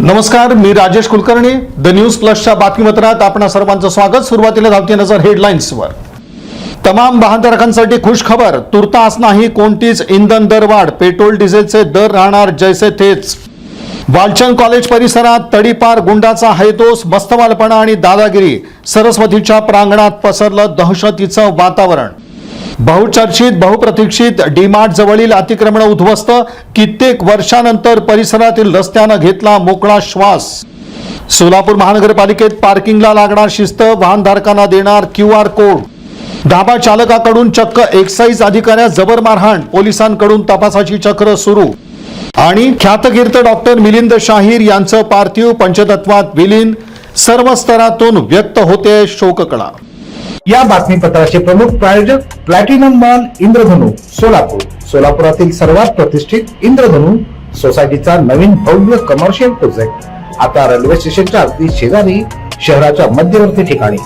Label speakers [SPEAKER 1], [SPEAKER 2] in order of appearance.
[SPEAKER 1] नमस्कार, मी Rajesh Kulkarni. The news प्लसच्या बातमीपत्रात आपणा सर्वांचं स्वागत. सुरुवातीला धावती नजर हेडलाईन्सवर. तमाम वाहनधारकांसाठी खुश खबर. तुर्तास नाही कोणतीच इंधन दरवाढ. पेट्रोल डिझेलचे दर राहणार जैसे तेच. वालचंद कॉलेज परिसरात तडीपार गुंडाचा हैदोस, मस्तवालपणा आणि दादागिरी. सरस्वतीच्या प्रांगणात पसरलं दहशतीचं वातावरण. बहुचर्चित बहुप्रतीक्षित डीमार्ट जवळील अतिक्रमण उद्ध्वस्त. कित्येक वर्षानंतर परिसरातील रस्त्यानं घेतला मोकळा श्वास. सोलापूर महानगरपालिकेत पार्किंगला लागणार शिस्त. वाहनधारकांना देणार QR कोड. ढाबा चालकाकडून चक्क एक्साईज अधिकाऱ्यास जबर मारहाण. पोलिसांकडून तपासाची चक्र सुरू. आणि ख्यातकीर्त डॉक्टर मिलिंद शाहीर यांचं पार्थिव पंचतत्वात विलीन. सर्व स्तरातून व्यक्त होते शोककळा.
[SPEAKER 2] या बातमीपत्राचे प्रमुख प्रायोजक प्लॅटिनम मॉल इंद्रधनु सोलापूर. सोलापुरातील सर्वात प्रतिष्ठित इंद्रधनु सोसायटीचा नवीन भव्य कमर्शियल प्रोजेक्ट आता रेल्वे स्टेशनच्या अगदी शेजारी, शहराच्या मध्यवर्ती ठिकाणी.